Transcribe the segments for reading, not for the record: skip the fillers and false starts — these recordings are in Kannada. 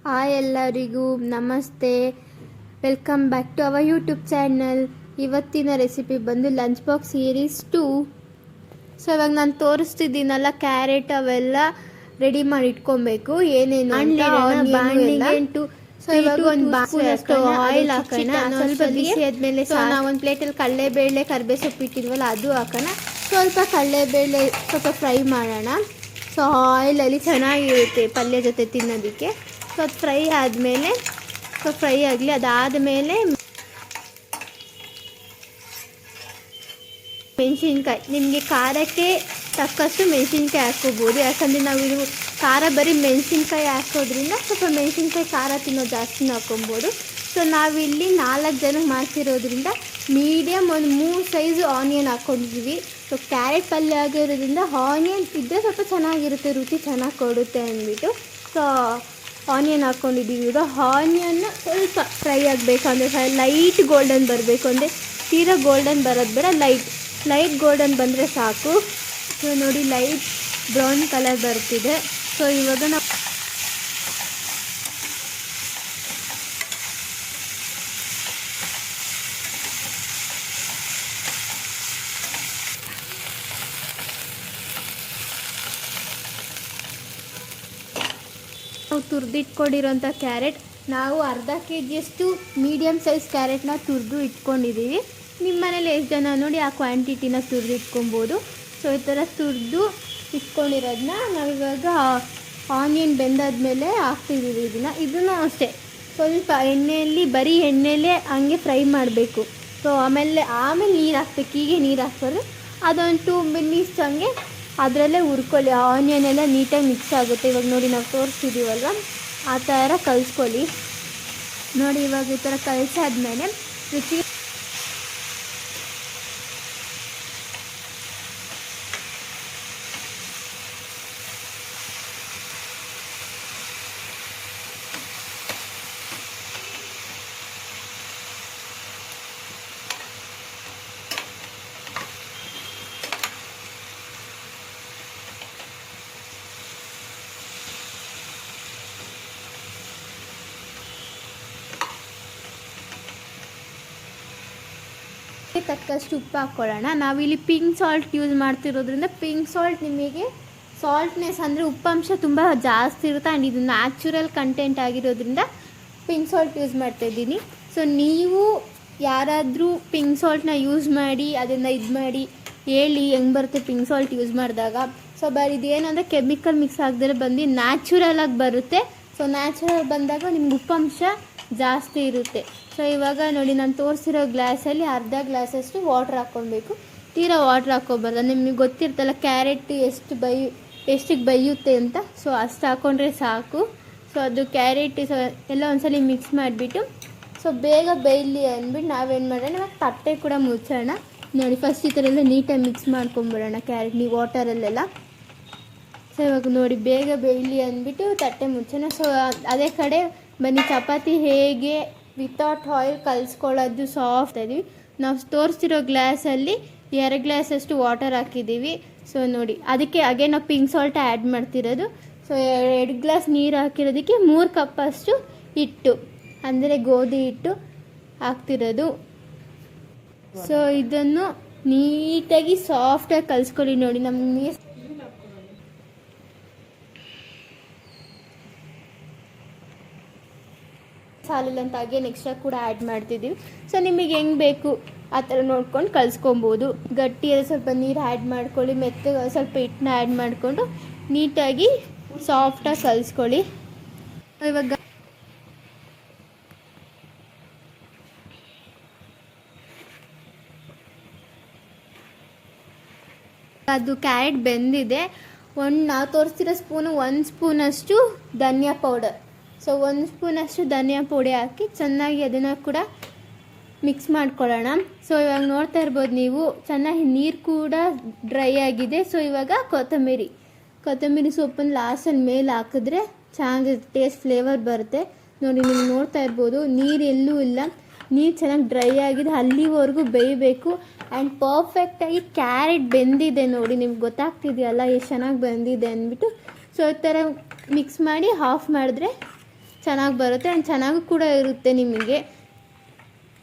ಹಾಯ್ ಎಲ್ಲರಿಗೂ ನಮಸ್ತೆ, welcome back to our YouTube channel. ಇವತ್ತಿನ ರೆಸಿಪಿ ಬಂದು ಲಂಚ್ ಬಾಕ್ಸ್ ಸೀರೀಸ್ 2. ಸೊ ಇವಾಗ ನಾನು ತೋರಿಸ್ತಿದ್ದೀನಲ್ಲ, ಕ್ಯಾರೆಟ್ ಅವೆಲ್ಲ ರೆಡಿ ಮಾಡಿ ಇಟ್ಕೊಬೇಕು. ಏನೇನು ಸೊ ಇವಾಗ ಒಂದು ಸ್ಪೂನಷ್ಟು ಆಯಿಲ್ ಹಾಕೋಣ. ಸ್ವಲ್ಪ ಬಿಸಿ ಆದಮೇಲೆ ನಾವು ಒಂದು ಪ್ಲೇಟಲ್ಲಿ ಕಡಲೆಬೇಳೆ ಕರಿಬೇವು ಸೊಪ್ಪು ಇಟ್ಟಿದ್ವಲ್ಲ ಅದು ಹಾಕೋಣ. ಸ್ವಲ್ಪ ಕಡಲೆಬೇಳೆ ಸ್ವಲ್ಪ ಫ್ರೈ ಮಾಡೋಣ. ಸೊ ಆಯಿಲಲ್ಲಿ ಚೆನ್ನಾಗಿರುತ್ತೆ ಪಲ್ಯ ಜೊತೆ ತಿನ್ನೋದಕ್ಕೆ. ಸೊ ಅದು ಫ್ರೈ ಆದಮೇಲೆ ಫ್ರೈ ಆಗಲಿ. ಅದಾದಮೇಲೆ ಮೆಣಸಿನ್ಕಾಯಿ, ನಿಮಗೆ ಖಾರಕ್ಕೆ ತಕ್ಕಷ್ಟು ಮೆಣಸಿನ್ಕಾಯಿ ಹಾಕ್ಕೋಬೋದು. ಯಾಕಂದರೆ ನಾವು ಇದು ಖಾರ ಬರೀ ಮೆಣಸಿನ್ಕಾಯಿ ಹಾಕೋದ್ರಿಂದ ಸ್ವಲ್ಪ ಮೆಣಸಿನ್ಕಾಯಿ ಖಾರ ತಿನ್ನೋದು ಜಾಸ್ತಿ ಹಾಕ್ಕೊಬೋದು. ಸೊ ನಾವಿಲ್ಲಿ 4 ಜನಕ್ಕೆ ಮಾಡ್ತಿರೋದ್ರಿಂದ ಮೀಡಿಯಮ್ ಒಂದು 3 ಸೈಜು ಆನಿಯನ್ ಹಾಕ್ಕೊಂಡಿದ್ದೀವಿ. ಸೊ ಕ್ಯಾರೆಟ್ ಪಲ್ಯ ಆಗಿರೋದ್ರಿಂದ ಆನಿಯನ್ ಇದ್ದರೆ ಸ್ವಲ್ಪ ಚೆನ್ನಾಗಿರುತ್ತೆ, ರುಚಿ ಚೆನ್ನಾಗಿ ಕೊಡುತ್ತೆ ಅಂದ್ಬಿಟ್ಟು ಸೊ ಆನಿಯನ್ ಹಾಕ್ಕೊಂಡಿದ್ದೀವಿ. ಈಗ ಆನಿಯನ್ನ ಸ್ವಲ್ಪ ಫ್ರೈ ಆಗಬೇಕು, ಅಂದರೆ ಲೈಟ್ ಗೋಲ್ಡನ್ ಬರಬೇಕು, ಅಂದರೆ ತೀರಾ ಗೋಲ್ಡನ್ ಬರೋದು ಬೇಡ, ಲೈಟ್ ಗೋಲ್ಡನ್ ಬಂದರೆ ಸಾಕು. ಸೊ ನೋಡಿ ಲೈಟ್ ಬ್ರೌನ್ ಕಲರ್ ಬರ್ತಿದೆ. ಸೊ ಇವಾಗ ನಾವು ತುರಿದಿಟ್ಕೊಂಡಿರೋಂಥ ಕ್ಯಾರೆಟ್, ನಾವು ಅರ್ಧ ಕೆಜಿಯಷ್ಟು ಮೀಡಿಯಮ್ ಸೈಜ್ ಕ್ಯಾರೆಟ್ನ ತುರಿದು ಇಟ್ಕೊಂಡಿದ್ದೀವಿ. ನಿಮ್ಮ ಮನೇಲಿ ಎಷ್ಟು ಜನ ನೋಡಿ ಆ ಕ್ವಾಂಟಿಟಿನ ತುರಿದು ಇಟ್ಕೊಬೋದು. ಸೊ ಈ ಥರ ತುರಿದು ಇಟ್ಕೊಂಡಿರೋದನ್ನ ನಾವಿವಾಗ ಆನಿಯನ್ ಬೆಂದಾದ್ಮೇಲೆ ಹಾಕ್ತಿದ್ದೀವಿ. ಇದನ್ನು ಅಷ್ಟೇ ಸ್ವಲ್ಪ ಎಣ್ಣೆಯಲ್ಲಿ, ಬರೀ ಎಣ್ಣೆಯಲ್ಲೇ ಹಂಗೆ ಫ್ರೈ ಮಾಡಬೇಕು. ಸೊ ಆಮೇಲೆ ನೀರು ಹಾಕ್ಬೇಕು. ಹೀಗೆ ನೀರು ಹಾಕ್ಬಾರ್ದು, ಅದೊಂದು 2 ಮಿನಿಟ್ಸ್ ಹಂಗೆ ಅದರಲ್ಲೇ ಹುರ್ಕೊಳ್ಳಿ. ಆನಿಯನ್ ಎಲ್ಲ ನೀಟಾಗಿ ಮಿಕ್ಸ್ ಆಗುತ್ತೆ. ಇವಾಗ ನೋಡಿ ನಾವು ತೋರಿಸ್ತಿದ್ದೀವಲ್ವ, ಆ ಥರ ಕಲಿಸ್ಕೊಳ್ಳಿ. ನೋಡಿ ಇವಾಗ ಈ ಥರ ಕಲಿಸಾದ್ಮೇಲೆ ರುಚಿ ತಕ್ಕಷ್ಟು ಉಪ್ಪು ಹಾಕ್ಕೊಳ್ಳೋಣ. ನಾವಿಲ್ಲಿ ಪಿಂಕ್ ಸಾಲ್ಟ್ ಯೂಸ್ ಮಾಡ್ತಿರೋದ್ರಿಂದ ಪಿಂಕ್ ಸಾಲ್ಟ್ ನಿಮಗೆ ಸಾಲ್ಟ್ನೆಸ್ ಅಂದರೆ ಉಪ್ಪಂಶ ತುಂಬ ಜಾಸ್ತಿ ಇರುತ್ತೆ. ಆ್ಯಂಡ್ ಇದು ನ್ಯಾಚುರಲ್ ಕಂಟೆಂಟ್ ಆಗಿರೋದ್ರಿಂದ ಪಿಂಕ್ ಸಾಲ್ಟ್ ಯೂಸ್ ಮಾಡ್ತಾಯಿದ್ದೀನಿ. ಸೊ ನೀವು ಯಾರಾದರೂ ಪಿಂಕ್ ಸಾಲ್ಟ್ನ ಯೂಸ್ ಮಾಡಿ ಅದನ್ನು ಮಾಡಿ ಹೇಳಿ ಹೆಂಗೆ ಬರುತ್ತೆ ಪಿಂಕ್ ಸಾಲ್ಟ್ ಯೂಸ್ ಮಾಡಿದಾಗ. ಸೊ ಬರೀ ಇದೇನಂದರೆ ಕೆಮಿಕಲ್ ಮಿಕ್ಸ್ ಆಗದೇ ಬಂದು ನ್ಯಾಚುರಲಾಗಿ ಬರುತ್ತೆ. ಸೊ ನ್ಯಾಚುರಲ್ ಬಂದಾಗ ನಿಮ್ಗೆ ಉಪ್ಪಂಶ ಜಾಸ್ತಿ ಇರುತ್ತೆ. ಸೊ ಇವಾಗ ನೋಡಿ ನಾನು ತೋರಿಸಿರೋ ಗ್ಲಾಸಲ್ಲಿ ಅರ್ಧ ಗ್ಲಾಸಷ್ಟು ವಾಟ್ರ್ ಹಾಕ್ಕೊಬೇಕು. ತೀರಾ ವಾಟ್ರ್ ಹಾಕ್ಕೊಬಾರ್ದು, ನಿಮಗೆ ಗೊತ್ತಿರ್ತಲ್ಲ ಕ್ಯಾರೆಟ್ ಎಷ್ಟಿಗೆ ಬೇಯುತ್ತೆ ಅಂತ. ಸೊ ಅಷ್ಟು ಹಾಕ್ಕೊಂಡ್ರೆ ಸಾಕು. ಸೊ ಅದು ಕ್ಯಾರೆಟ್ ಎಲ್ಲ ಒಂದ್ಸಲ ಮಿಕ್ಸ್ ಮಾಡಿಬಿಟ್ಟು ಸೊ ಬೇಗ ಬೇಯಲಿ ಅಂದ್ಬಿಟ್ಟು ನಾವೇನು ಮಾಡೋಣ, ಇವಾಗ ತಟ್ಟೆ ಕೂಡ ಮುಚ್ಚೋಣ. ನೋಡಿ ಫಸ್ಟ್ ಈ ಥರ ಎಲ್ಲ ನೀಟಾಗಿ ಮಿಕ್ಸ್ ಮಾಡ್ಕೊಂಬಿಡೋಣ ಕ್ಯಾರೆಟ್ ವಾಟರಲ್ಲೆಲ್ಲ. ಸೊ ಇವಾಗ ನೋಡಿ ಬೇಗ ಬೇಯಲಿ ಅಂದ್ಬಿಟ್ಟು ತಟ್ಟೆ ಮುಚ್ಚೋಣ. ಸೊ ಅದೇ ಕಡೆ ಬನ್ನಿ, ಚಪಾತಿ ಹೇಗೆ ವಿತೌಟ್ ಆಯಿಲ್ ಕಲಿಸ್ಕೊಳ್ಳೋದು ಸಾಫ್ಟ್ ಇದೀವಿ. ನಾವು ತೋರಿಸ್ತಿರೋ ಗ್ಲಾಸಲ್ಲಿ 2 ಗ್ಲಾಸಷ್ಟು ವಾಟರ್ ಹಾಕಿದ್ದೀವಿ. ಸೊ ನೋಡಿ ಅದಕ್ಕೆ ಹಾಗೆ ನಾವು ಪಿಂಕ್ ಸಾಲ್ಟ್ ಆ್ಯಡ್ ಮಾಡ್ತಿರೋದು. ಸೊ 2 ಗ್ಲಾಸ್ ನೀರು ಹಾಕಿರೋದಕ್ಕೆ 3 ಕಪ್ಪಷ್ಟು ಹಿಟ್ಟು, ಅಂದರೆ ಗೋಧಿ ಹಿಟ್ಟು ಹಾಕ್ತಿರೋದು. ಸೊ ಇದನ್ನು ನೀಟಾಗಿ ಸಾಫ್ಟಾಗಿ ಕಲಿಸ್ಕೊಳ್ಳಿ. ನೋಡಿ ನಮಗೆ ಸಾಲಿಲ್ಲ ಅಂತ ಹಾಗೆ ಎಕ್ಸ್ಟ್ರಾ ಕೂಡ ಆ್ಯಡ್ ಮಾಡ್ತಿದ್ದೀವಿ. ಸೊ ನಿಮಗೆ ಹೆಂಗೆ ಬೇಕು ಆ ಥರ ನೋಡ್ಕೊಂಡು ಕಲಿಸ್ಕೊಬೋದು. ಗಟ್ಟಿಯಲ್ಲಿ ಸ್ವಲ್ಪ ನೀರು ಆ್ಯಡ್ ಮಾಡ್ಕೊಳ್ಳಿ, ಮೆತ್ತಗೆ ಸ್ವಲ್ಪ ಹಿಟ್ಟನ್ನ ಆ್ಯಡ್ ಮಾಡಿಕೊಂಡು ನೀಟಾಗಿ ಸಾಫ್ಟಾಗಿ ಕಲಿಸ್ಕೊಳ್ಳಿ. ಇವಾಗ ಅದು ಕ್ಯಾರೆಟ್ ಬೆಂದಿದೆ. ನಾವು ತೋರಿಸ್ತಿರೋ ಸ್ಪೂನು 1 ಸ್ಪೂನಷ್ಟು ಧನಿಯಾ ಪೌಡರ್. ಸೊ 1 ಸ್ಪೂನಷ್ಟು ಧನಿಯಾ ಪುಡಿ ಹಾಕಿ ಚೆನ್ನಾಗಿ ಅದನ್ನು ಕೂಡ ಮಿಕ್ಸ್ ಮಾಡ್ಕೊಳ್ಳೋಣ. ಸೊ ಇವಾಗ ನೋಡ್ತಾ ಇರ್ಬೋದು ನೀವು, ಚೆನ್ನಾಗಿ ನೀರು ಕೂಡ ಡ್ರೈ ಆಗಿದೆ. ಸೊ ಇವಾಗ ಕೊತ್ತಂಬರಿ ಸೊಪ್ಪನ್ನು ಲಾಸ್ಟಲ್ಲಿ ಮೇಲೆ ಹಾಕಿದ್ರೆ ಚೆನ್ನಾಗಿ ಟೇಸ್ಟ್ ಫ್ಲೇವರ್ ಬರುತ್ತೆ. ನೋಡಿ ನೀವು ನೋಡ್ತಾ ಇರ್ಬೋದು, ನೀರು ಎಲ್ಲೂ ಇಲ್ಲ, ನೀರು ಚೆನ್ನಾಗಿ ಡ್ರೈ ಆಗಿದೆ. ಅಲ್ಲಿವರೆಗೂ ಬೇಯಬೇಕು. ಆ್ಯಂಡ್ ಪರ್ಫೆಕ್ಟಾಗಿ ಕ್ಯಾರೆಟ್ ಬೆಂದಿದೆ ನೋಡಿ, ನಿಮ್ಗೆ ಗೊತ್ತಾಗ್ತಿದೆಯಲ್ಲ ಎಷ್ಟು ಚೆನ್ನಾಗಿ ಬೆಂದಿದೆ ಅಂದ್ಬಿಟ್ಟು. ಸೊ ಈ ಥರ ಮಿಕ್ಸ್ ಮಾಡಿ ಆಫ್ ಮಾಡಿದ್ರೆ ಚೆನ್ನಾಗಿ ಬರುತ್ತೆ ಆ್ಯಂಡ್ ಚೆನ್ನಾಗೂ ಕೂಡ ಇರುತ್ತೆ ನಿಮಗೆ.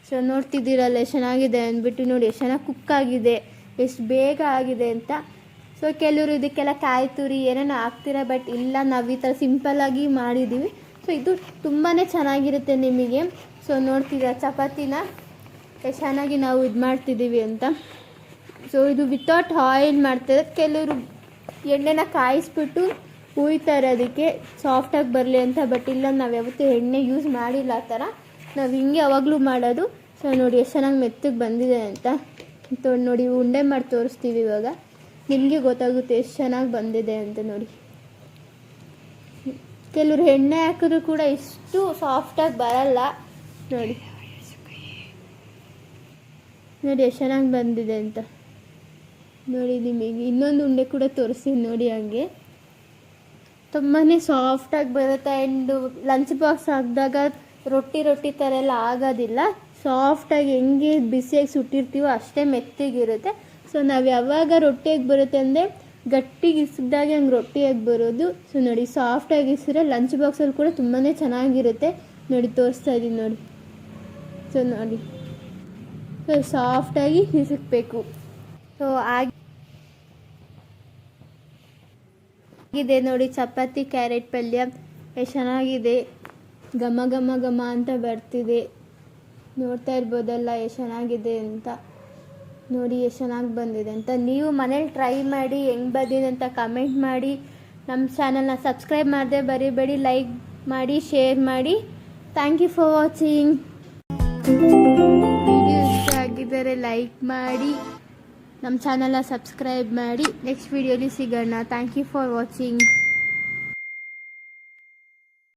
ಸೊ ನೋಡ್ತಿದ್ದೀರಲ್ಲ ಎಷ್ಟು ಚೆನ್ನಾಗಿದೆ ಅಂದ್ಬಿಟ್ಟು. ನೋಡಿ ಎಷ್ಟು ಚೆನ್ನಾಗಿ ಕುಕ್ ಆಗಿದೆ, ಎಷ್ಟು ಬೇಗ ಆಗಿದೆ ಅಂತ. ಸೊ ಕೆಲವರು ಇದಕ್ಕೆಲ್ಲ ಕಾಯಿ ತುರಿ ಏನೇನೋ ಹಾಕ್ತೀರಾ, ಬಟ್ ಇಲ್ಲ, ನಾವು ಈ ಥರ ಸಿಂಪಲ್ಲಾಗಿ ಮಾಡಿದ್ದೀವಿ. ಸೊ ಇದು ತುಂಬಾ ಚೆನ್ನಾಗಿರುತ್ತೆ ನಿಮಗೆ. ಸೊ ನೋಡ್ತಿದ್ದೀರ ಚಪಾತಿನ ಎಷ್ಟು ಚೆನ್ನಾಗಿ ನಾವು ಇದು ಮಾಡ್ತಿದ್ದೀವಿ ಅಂತ. ಸೊ ಇದು ವಿತೌಟ್ ಆಯಿಲ್ ಮಾಡ್ತಾರೆ. ಕೆಲವರು ಎಣ್ಣೆನ ಕಾಯಿಸ್ಬಿಟ್ಟು ಹುಯ್ತಾರೆ ಅದಕ್ಕೆ ಸಾಫ್ಟಾಗಿ ಬರಲಿ ಅಂತ, ಬಟ್ ಇಲ್ಲ, ನಾವು ಯಾವತ್ತೂ ಎಣ್ಣೆ ಯೂಸ್ ಮಾಡಿಲ್ಲ ಆ ಥರ. ನಾವು ಹಿಂಗೆ ಯಾವಾಗಲೂ ಮಾಡೋದು. ಸೊ ನೋಡಿ ಎಷ್ಟು ಚೆನ್ನಾಗಿ ಮೆತ್ತಗೆ ಬಂದಿದೆ ಅಂತ. ನೋಡಿ ಉಂಡೆ ಮಾಡಿ ತೋರಿಸ್ತೀವಿ ಇವಾಗ, ನಿಮಗೆ ಗೊತ್ತಾಗುತ್ತೆ ಎಷ್ಟು ಚೆನ್ನಾಗಿ ಬಂದಿದೆ ಅಂತ. ನೋಡಿ ಕೆಲವರು ಎಣ್ಣೆ ಹಾಕಿದ್ರು ಕೂಡ ಇಷ್ಟು ಸಾಫ್ಟಾಗಿ ಬರಲ್ಲ. ನೋಡಿ ನೋಡಿ ಎಷ್ಟು ಚೆನ್ನಾಗಿ ಬಂದಿದೆ ಅಂತ. ನೋಡಿ ನಿಮಗೆ ಇನ್ನೊಂದು ಉಂಡೆ ಕೂಡ ತೋರಿಸ್ತೀನಿ ನೋಡಿ. ಹಂಗೆ ತುಂಬಾ ಸಾಫ್ಟಾಗಿ ಬರುತ್ತೆ. ಆ್ಯಂಡ್ ಲಂಚ್ ಬಾಕ್ಸ್ ಹಾಕಿದಾಗ ರೊಟ್ಟಿ ಥರ ಎಲ್ಲ ಆಗೋದಿಲ್ಲ. ಸಾಫ್ಟಾಗಿ ಹೆಂಗೆ ಬಿಸಿಯಾಗಿ ಸುಟ್ಟಿರ್ತೀವೋ ಅಷ್ಟೇ ಮೆತ್ತಗಿರುತ್ತೆ. ಸೊ ನಾವು ಯಾವಾಗ ರೊಟ್ಟಿಯಾಗಿ ಬರುತ್ತೆ ಅಂದರೆ ಗಟ್ಟಿಗೆ ಇಸಿದಾಗ ಹಂಗೆ ರೊಟ್ಟಿಯಾಗಿ ಬರೋದು. ಸೊ ನೋಡಿ ಸಾಫ್ಟಾಗಿ ಇಸಿದ್ರೆ ಲಂಚ್ ಬಾಕ್ಸಲ್ಲಿ ಕೂಡ ತುಂಬಾ ಚೆನ್ನಾಗಿರುತ್ತೆ. ನೋಡಿ ತೋರಿಸ್ತಾ ಇದ್ದೀನಿ ನೋಡಿ. ಸೊ ನೋಡಿ ಸೊ ಸಾಫ್ಟಾಗಿ ಹಿಸಕಬೇಕು. ಸೊ ಆಗಿದೆ ನೋಡಿ ಚಪಾತಿ ಕ್ಯಾರೆಟ್ ಪಲ್ಯ ಎಷ್ಟು ಚೆನ್ನಾಗಿದೆ. ಘಮ ಘಮ ಘಮ ಅಂತ ಬರ್ತಿದೆ. ನೋಡ್ತಾ ಇರ್ಬೋದಲ್ಲ ಎಷ್ಟು ಚೆನ್ನಾಗಿದೆ ಅಂತ. ನೋಡಿ ಎಷ್ಟು ಚೆನ್ನಾಗಿ ಬಂದಿದೆ ಅಂತ. ನೀವು ಮನೇಲಿ ಟ್ರೈ ಮಾಡಿ ಹೆಂಗೆ ಬಂದಿದೆ ಅಂತ ಕಮೆಂಟ್ ಮಾಡಿ. ನಮ್ಮ ಚಾನಲ್ನ ಸಬ್ಸ್ಕ್ರೈಬ್ ಮಾಡದೆ ಬರಿಬೇಡಿ. ಲೈಕ್ ಮಾಡಿ, ಶೇರ್ ಮಾಡಿ. Thank you for watching. Video ಇಷ್ಟ ಆಗಿದ್ದರೆ ಲೈಕ್ ಮಾಡಿ, ನಮ್ಮ ಚಾನಲ್ನ ಸಬ್ಸ್ಕ್ರೈಬ್ ಮಾಡಿ. ನೆಕ್ಸ್ಟ್ ವಿಡಿಯೋಲಿ ಸಿಗೋಣ. Thank you for watching.